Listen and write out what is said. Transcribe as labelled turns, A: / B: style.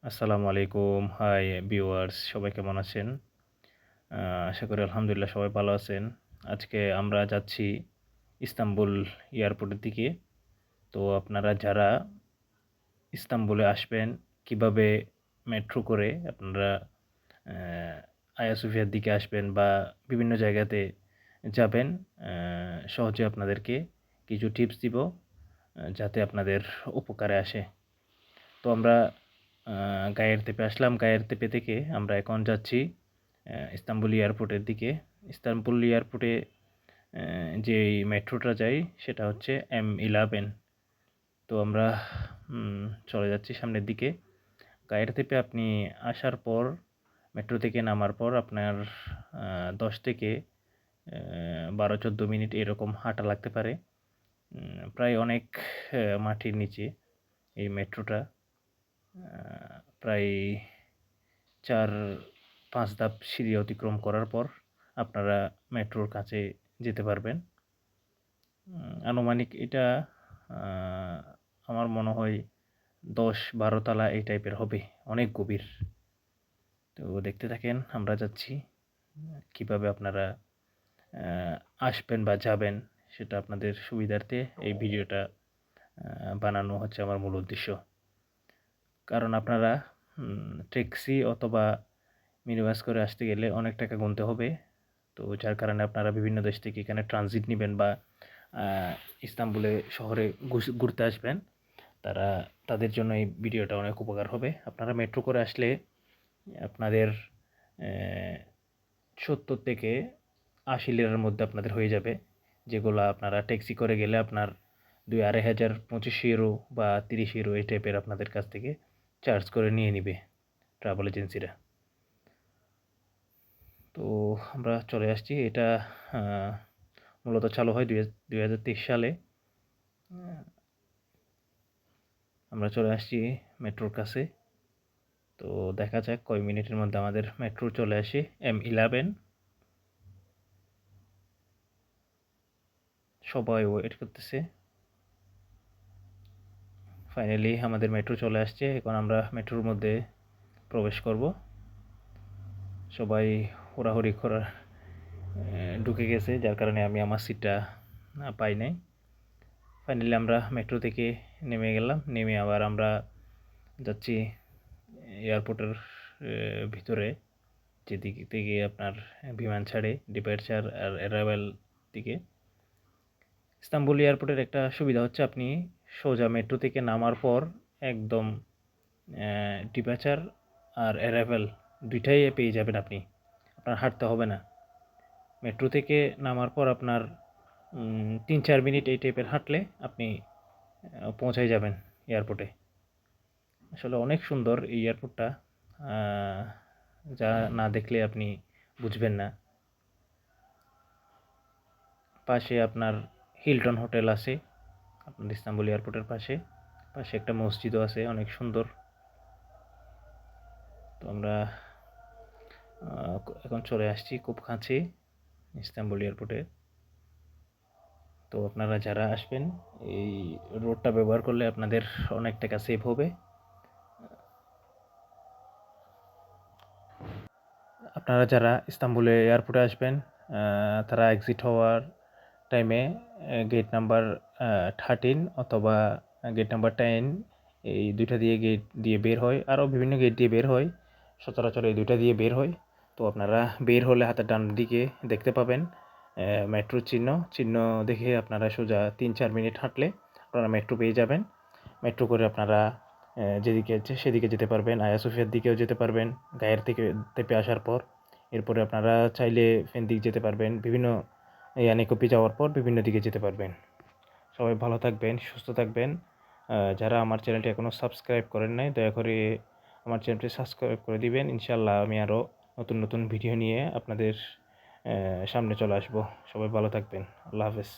A: আসসালামু আলাইকুম। Hi viewers, সবাই কেমন আছেন? আশা করি আলহামদুলিল্লাহ সবাই ভালো আছেন। আজকে আমরা যাচ্ছি ইস্তাম্বুল এয়ারপোর্টের দিকে। তো আপনারা যারা ইস্তাম্বুলে আসবেন, কিভাবে মেট্রো করে আপনারা আ আয়া সোফিয়ার দিকে আসবেন বা বিভিন্ন জায়গাতে যাবেন, সহজে আপনাদেরকে কিছু টিপস দিব, যাতে আপনাদের উপকারে আসে। তো আমরা গায়ের তেপে আসলাম। গায়ের তেপে থেকে আমরা এখন যাচ্ছি ইস্তাম্বুল এয়ারপোর্টের দিকে। ইস্তাম্বুল এয়ারপোর্টে যেই মেট্রোটা যায় সেটা হচ্ছে M11। তো আমরা চলে যাচ্ছি সামনের দিকে। গায়ের তেপে আপনি আসার পর, মেট্রো থেকে নামার পর আপনার 10 থেকে 12-14 মিনিট এরকম হাঁটা লাগতে পারে। প্রায় অনেক মাটির নিচে এই মেট্রোটা। প্রায় 4-5 ধাপ সিঁড়ি অতিক্রম করার পর আপনারা মেট্রোর কাছে যেতে পারবেন। আনুমানিক এটা আমার মনে হয় 10-12 তলা এই টাইপের হবে, অনেক গভীর। তো দেখতে থাকেন, আমরা যাচ্ছি। কিভাবে আপনারা আসবেন বা যাবেন সেটা আপনাদের সুবিধার্থে এই ভিডিওটা বানানো হচ্ছে আমার মূল উদ্দেশ্য। কারণ আপনারা ট্যাক্সি অথবা মিনি বাস করে আসতে গেলে অনেক টাকা গুনতে হবে। তো যার কারণে আপনারা বিভিন্ন দেশ থেকে এখানে ট্রানজিট নেবেন বা ইস্তাম্বুলে শহরে ঘুরতে আসবেন, তাদের জন্য এই ভিডিওটা অনেক উপকার হবে। আপনারা মেট্রো করে আসলে আপনাদের 70 থেকে 80 লিরার মধ্যে আপনাদের হয়ে যাবে, যেগুলো আপনারা ট্যাক্সি করে গেলে আপনার 2-2.5 হাজার 25 ইউরো বা 30 ইউরো এই টাইপের আপনাদের কাছ থেকে চার্জ করে নিয়ে নিবে ট্রাভেল এজেন্সিরা। তো আমরা চলে আসছি। এটা মূলত চালু হয় 2023 সালে। আমরা চলে আসছি মেট্রোর কাছে। তো দেখা যাক কয় মিনিটের মধ্যে আমাদের মেট্রো চলে আসে। M11। সবাই ওয়েট করতেছে। ফাইনালি আমাদের মেট্রো চলে আসছে। এখন আমরা মেট্রোর মধ্যে প্রবেশ করব। সবাই হুড়াহুড়ি করার ঢুকে গেছে, যার কারণে আমি আমার সিটটা পাই নাই। ফাইনালি আমরা মেট্রো থেকে নেমে গেলাম। নেমে আবার আমরা যাচ্ছি এয়ারপোর্টের ভিতরে, যেদিক থেকে আপনার বিমান ছাড়ে, ডিপার্চার আর অ্যারাইভাল দিকে। ইস্তাম্বুল এয়ারপোর্টের একটা সুবিধা হচ্ছে আপনি সোজা মেট্রো থেকে নামার পর একদম ডিপার্চার আর অ্যারাইভাল দুইটাই পেয়ে যাবেন আপনি। আপনার হাঁটতে হবে না। মেট্রো থেকে নামার পর আপনার 3-4 মিনিট এই টাইপের হাঁটলে আপনি পৌঁছায় যাবেন এয়ারপোর্টে। আসলে অনেক সুন্দর এই এয়ারপোর্টটা, যা না দেখলে আপনি বুঝবেন না। পাশে আপনার হিলটন হোটেল আছে আপনার ইস্তাম্বুল এয়ারপোর্টের পাশে। পাশে একটা মসজিদও আছে, অনেক সুন্দর। তো আমরা এখন চলে আসছি খুব কাছে ইস্তাম্বুল এয়ারপোর্টে। তো আপনারা যারা আসবেন এই রোডটা ব্যবহার করলে আপনাদের অনেক টাকা সেভ হবে। আপনারা যারা ইস্তাম্বুলে এয়ারপোর্টে আসবেন, তারা এক্সিট হওয়ার টাইমে গেট নাম্বার 13 অথবা গেট নাম্বার 10, এই দুইটা দিয়ে গেট দিয়ে বের হয়। আরও বিভিন্ন গেট দিয়ে বের হয়, সচরাচর এই দুইটা দিয়ে বের হয়। তো আপনারা বের হলে হাতের ডান দিকে দেখতে পাবেন মেট্রোর চিহ্ন দেখে আপনারা সোজা 3-4 মিনিট হাঁটলে আপনারা মেট্রো পেয়ে যাবেন। মেট্রো করে আপনারা যেদিকে ইচ্ছে সেদিকে যেতে পারবেন। আয়া সোফিয়ার দিকেও যেতে পারবেন গায়ের থেকে তেপে আসার পর। এরপরে আপনারা চাইলে ফেন দিক যেতে পারবেন। বিভিন্ন ইয়ানিকোপি যাওয়ার পর বিভিন্ন দিকে যেতে পারবেন। সবাই ভালো থাকবেন, সুস্থ থাকবেন। যারা আমার চ্যানেলটি এখনও সাবস্ক্রাইব করেন নাই, দয়া করে আমার চ্যানেলটি সাবস্ক্রাইব করে দিবেন। ইনশাআল্লাহ আমি আরও নতুন ভিডিও নিয়ে আপনাদের সামনে চলে আসব। সবাই ভালো থাকবেন। আল্লাহ হাফেজ।